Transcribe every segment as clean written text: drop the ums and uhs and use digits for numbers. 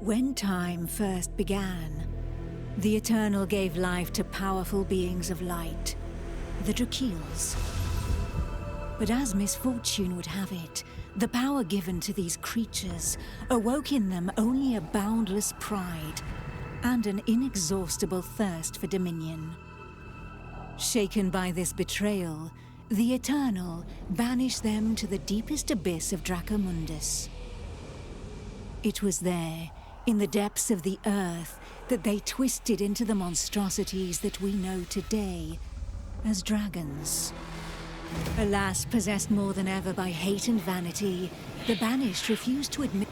When time first began, the Eternal gave life to powerful beings of light, the Drakeels. But as misfortune would have it, the power given to these creatures awoke in them only a boundless pride and an inexhaustible thirst for dominion. Shaken by this betrayal, the Eternal banished them to the deepest abyss of Dracomundus. It was there, in the depths of the earth, that they twisted into the monstrosities that we know today as dragons. Alas, possessed more than ever by hate and vanity, the Banished refused to admit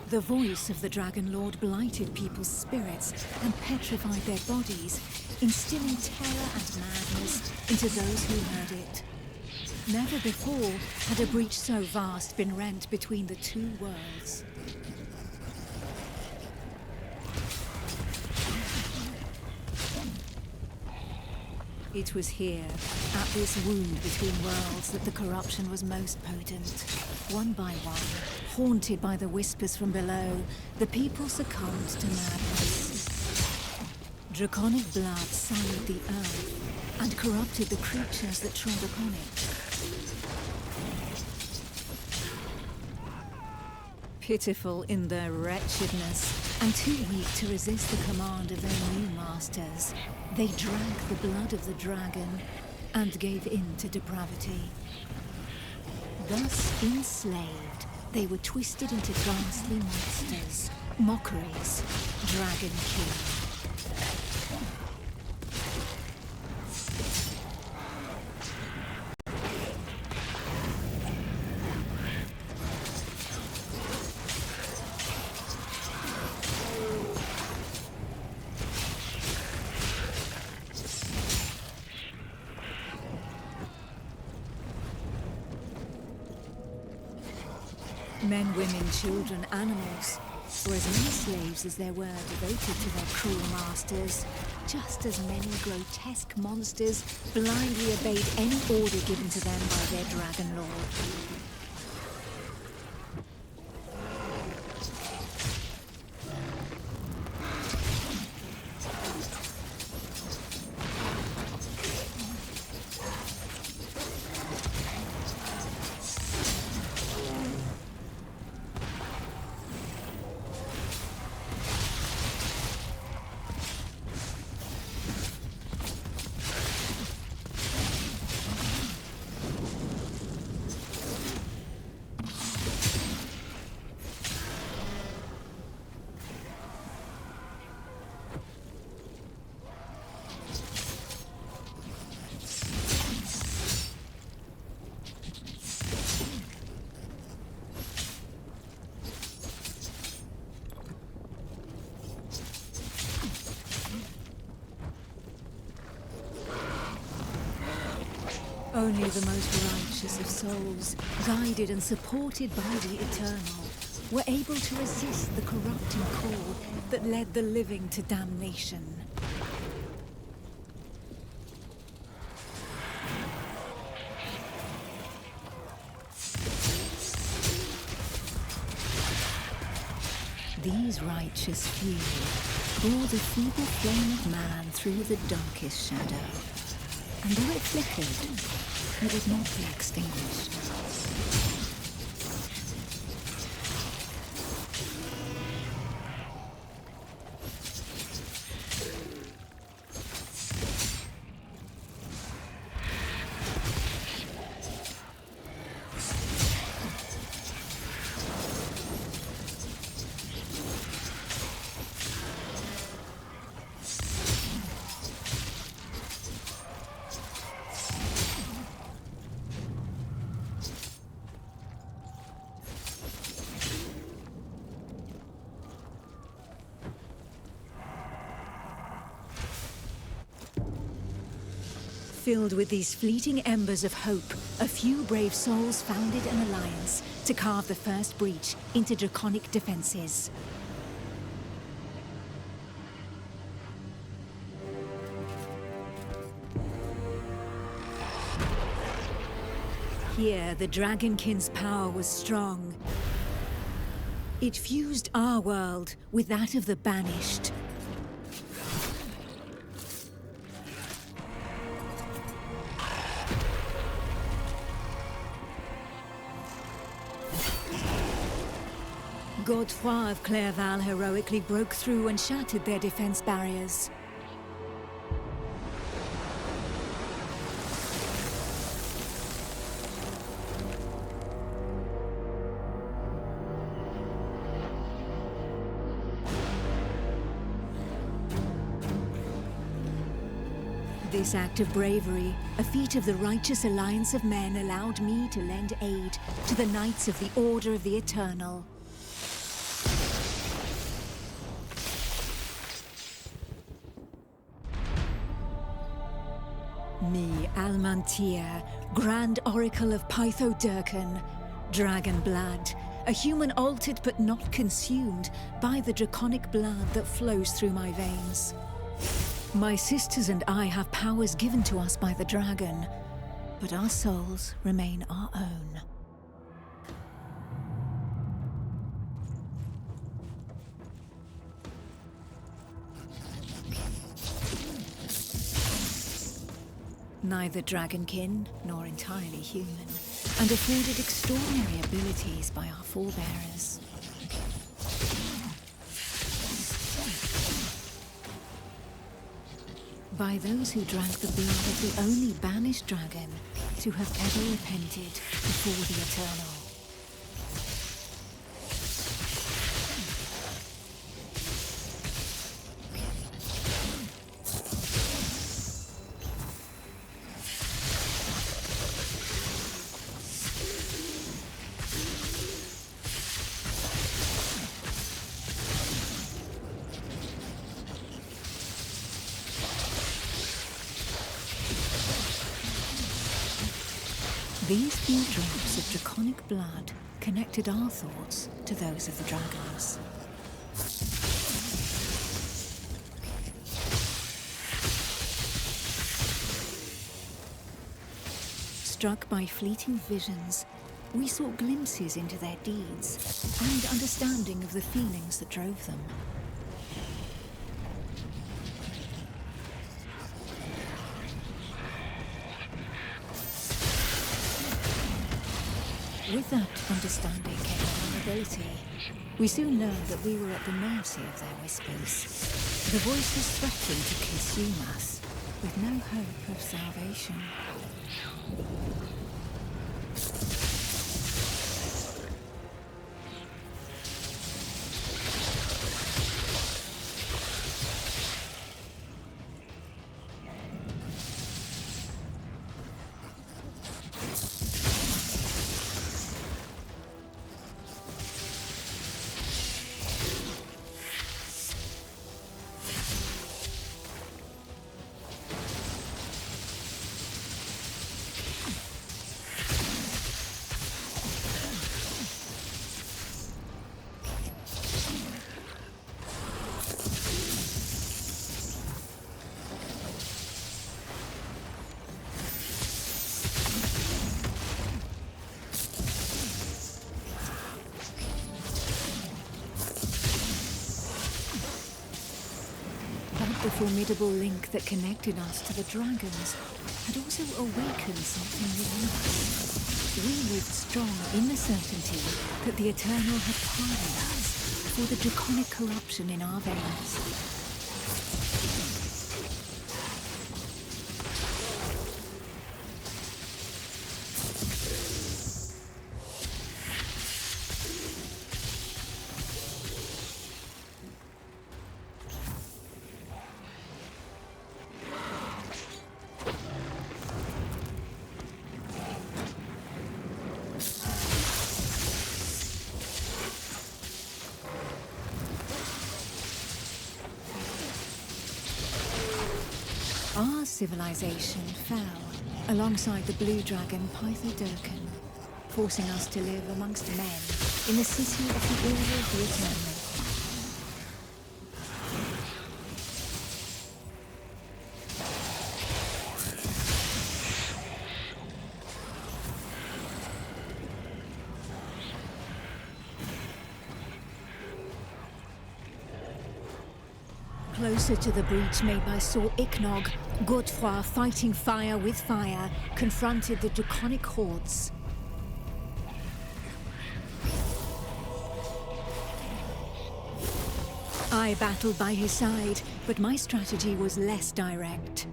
the voice of the Dragon Lord blighted people's spirits and petrified their bodies, instilling terror and madness into those who heard it. Never before had a breach so vast been rent between the two worlds. It was here, at this wound between worlds, that the corruption was most potent. One by one, haunted by the whispers from below, the people succumbed to madness. Draconic blood sullied the earth and corrupted the creatures that trod upon it. Pitiful in their wretchedness, and too weak to resist the command of their new masters, they drank the blood of the dragon and gave in to depravity. Thus enslaved, they were twisted into ghastly monsters, mockeries, Dragonkin. Men, women, children, animals, or as many slaves as there were devoted to their cruel masters, just as many grotesque monsters blindly obeyed any order given to them by their Dragon Lord. Only the most righteous of souls, guided and supported by the Eternal, were able to resist the corrupting call that led the living to damnation. These righteous few bore the feeble flame of man through the darkest shadow, and though it flickered, it would not be extinguished. Filled with these fleeting embers of hope, a few brave souls founded an alliance to carve the first breach into draconic defenses. Here, the Dragonkin's power was strong. It fused our world with that of the Banished. Godefroy of Clairval heroically broke through and shattered their defense barriers. This act of bravery, a feat of the righteous alliance of men, allowed me to lend aid to the Knights of the Order of the Eternal. Me, Almantia, Grand Oracle of Pythodurcan, Dragon Blood, a human altered but not consumed by the draconic blood that flows through my veins. My sisters and I have powers given to us by the dragon, but our souls remain our own. Neither Dragonkin nor entirely human, and afforded extraordinary abilities by our forebearers. By those who drank the blood of the only banished dragon to have ever repented before the Eternal. These few drops of draconic blood connected our thoughts to those of the dragons. Struck by fleeting visions, we sought glimpses into their deeds and understanding of the feelings that drove them. With that understanding came vulnerability. We soon learned that we were at the mercy of their whispers. The voices threatened to consume us, with no hope of salvation. The formidable link that connected us to the dragons had also awakened something within us. We lived strong in the certainty that the Eternal had pardoned us for the draconic corruption in our veins. Our civilization fell alongside the blue dragon Pythodurcan, forcing us to live amongst men in the city of the Order of the Eternal. Closer to the breach made by Sir Icnog, Godefroy, fighting fire with fire, confronted the draconic hordes. I battled by his side, but my strategy was less direct.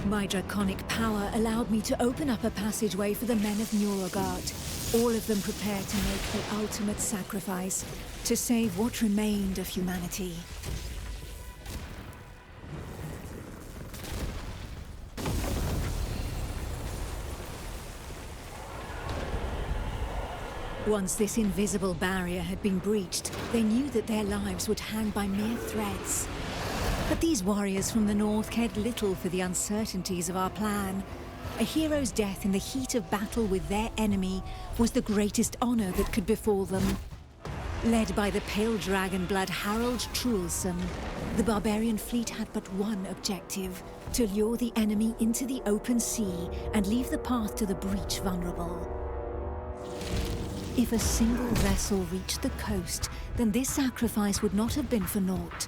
My draconic power allowed me to open up a passageway for the men of Nurogard, all of them prepared to make the ultimate sacrifice to save what remained of humanity. Once this invisible barrier had been breached, they knew that their lives would hang by mere threads. But these warriors from the north cared little for the uncertainties of our plan. A hero's death in the heat of battle with their enemy was the greatest honor that could befall them. Led by the pale dragon blood Harold Truelson, the barbarian fleet had but one objective: to lure the enemy into the open sea and leave the path to the breach vulnerable. If a single vessel reached the coast, then this sacrifice would not have been for naught.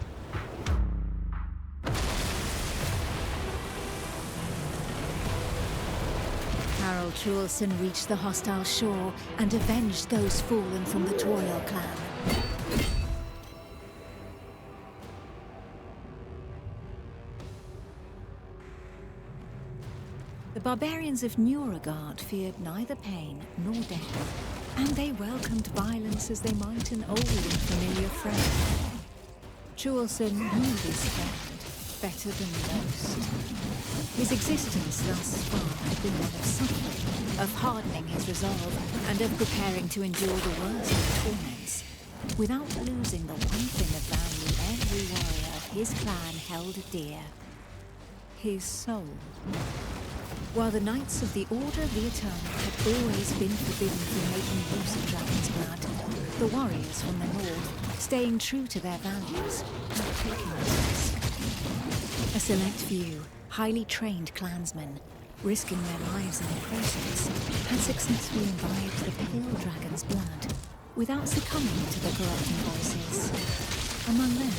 Harold Truelson reached the hostile shore and avenged those fallen from the Toriel clan. The barbarians of Nurogard feared neither pain nor death, and they welcomed violence as they might an old and familiar friend. Truelson knew this friend better than most. His existence thus far had been one of suffering, of hardening his resolve, and of preparing to endure the worst of torments, without losing the one thing of value every warrior of his clan held dear: his soul. While the Knights of the Order of the Eternal had always been forbidden from making use of dragon's blood, the warriors from the north, staying true to their values, had taken the risk. A select few, highly trained clansmen, risking their lives in the process, had successfully imbibed the pale dragon's blood without succumbing to the corrupting voices. Among them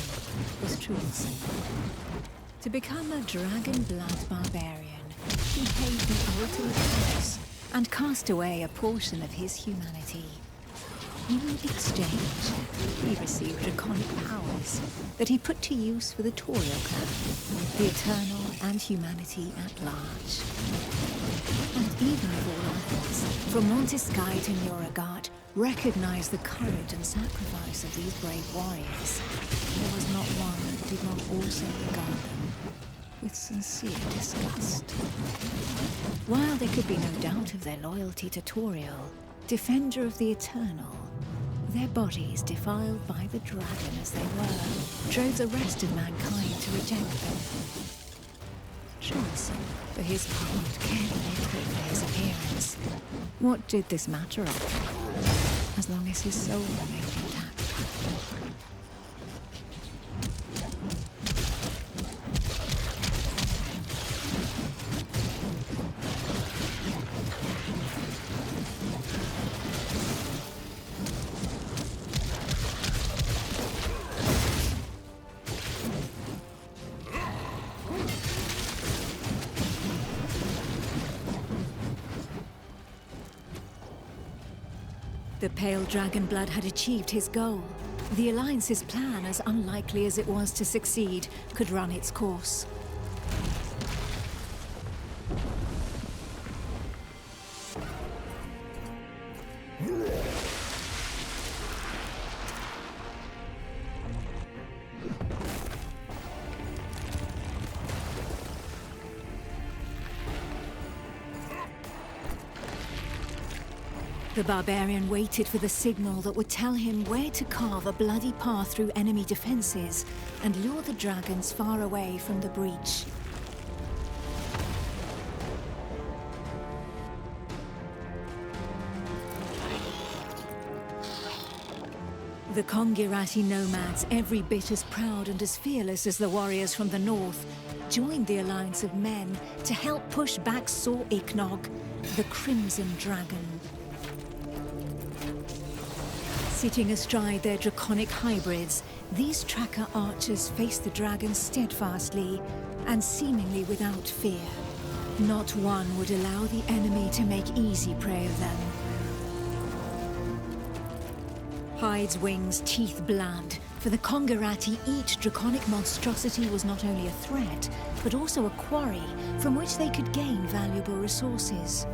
was Truelson. To become a dragon blood barbarian, he paid the ultimate price and cast away a portion of his humanity. In exchange, he received draconic powers that he put to use for the Toriel clan, the Eternal, and humanity at large. And even if all others, from Montesky to Nurogard, recognized the courage and sacrifice of these brave warriors, there was not one who did not also regard them with sincere disgust. While there could be no doubt of their loyalty to Toriel, defender of the Eternal, their bodies, defiled by the dragon as they were, drove the rest of mankind to reject them. Truelson, for his part, cared little for his appearance. What did this matter after all, as long as his soul remained intact? The pale dragon blood had achieved his goal. The Alliance's plan, as unlikely as it was to succeed, could run its course. The barbarian waited for the signal that would tell him where to carve a bloody path through enemy defenses and lure the dragons far away from the breach. The Kongirati nomads, every bit as proud and as fearless as the warriors from the north, joined the alliance of men to help push back Sor Iknog, the Crimson Dragon. Sitting astride their draconic hybrids, these tracker archers faced the dragon steadfastly and seemingly without fear. Not one would allow the enemy to make easy prey of them. Hides, wings, teeth, blood. For the Kongirati, each draconic monstrosity was not only a threat, but also a quarry from which they could gain valuable resources.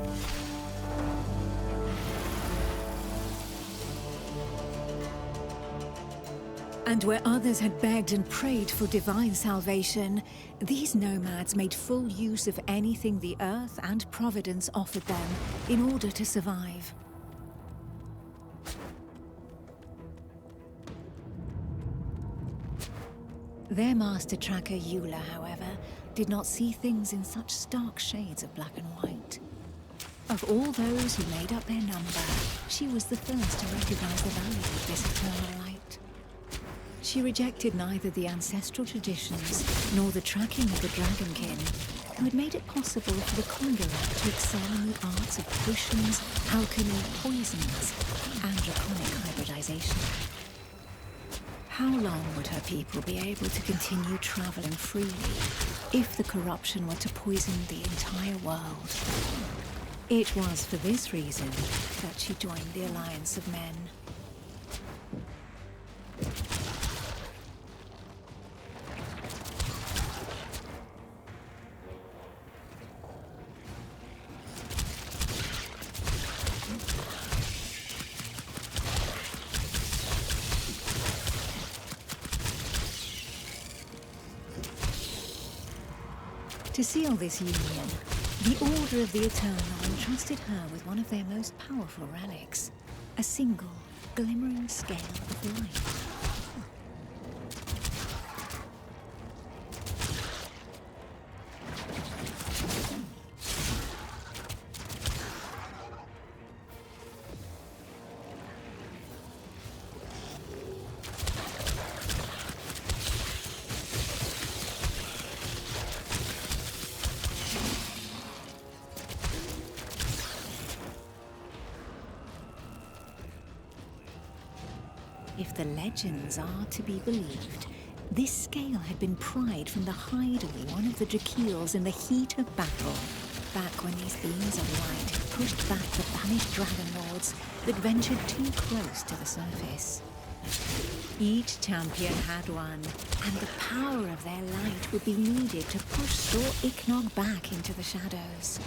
And where others had begged and prayed for divine salvation, these nomads made full use of anything the earth and providence offered them in order to survive. Their master tracker, Eula, however, did not see things in such stark shades of black and white. Of all those who made up their number, she was the first to recognize the value of this eternal light. She rejected neither the ancestral traditions nor the tracking of the Dragonkin, who had made it possible for the Kongirat to excel in the arts of potions, alchemy, poisons, and draconic hybridization. How long would her people be able to continue traveling freely if the corruption were to poison the entire world? It was for this reason that she joined the Alliance of Men. To seal this union, the Order of the Eternal entrusted her with one of their most powerful relics, a single, glimmering scale of light. If the legends are to be believed, this scale had been pried from the hide of one of the Drakeels in the heat of battle, back when these beams of light had pushed back the banished dragon lords that ventured too close to the surface. Each champion had one, and the power of their light would be needed to push Sor Iknog back into the shadows.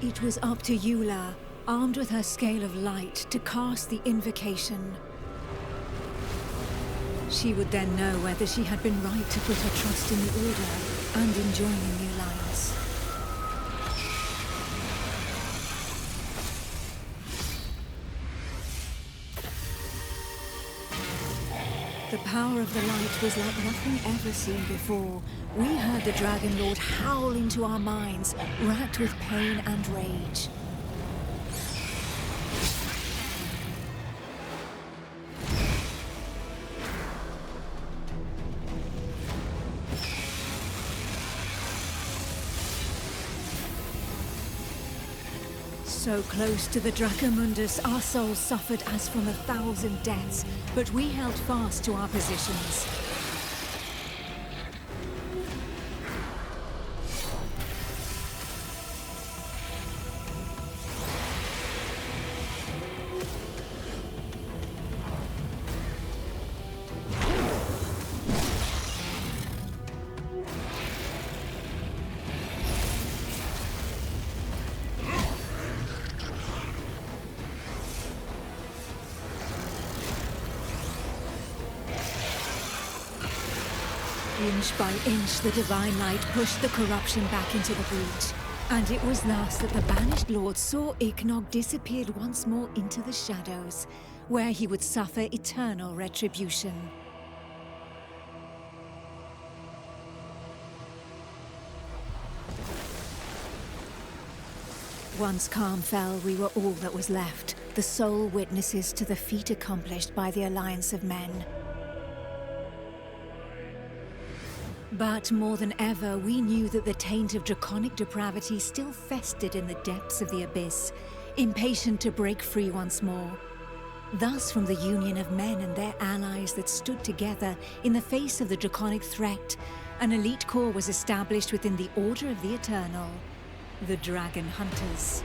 It was up to Eula, armed with her scale of light, to cast the invocation. She would then know whether she had been right to put her trust in the Order and in joining the Alliance. The power of the light was like nothing ever seen before. We heard the Dragon Lord howl into our minds, racked with pain and rage. So close to the Dracomundus, our souls suffered as from 1,000 deaths, but we held fast to our positions. Inch by inch, the divine light pushed the corruption back into the breach. And it was thus that the Banished Lord saw Ichnog disappeared once more into the shadows, where he would suffer eternal retribution. Once calm fell, we were all that was left, the sole witnesses to the feat accomplished by the Alliance of Men. But more than ever, we knew that the taint of draconic depravity still festered in the depths of the abyss, impatient to break free once more. Thus, from the union of men and their allies that stood together in the face of the draconic threat, an elite corps was established within the Order of the Eternal, the Dragon Hunters.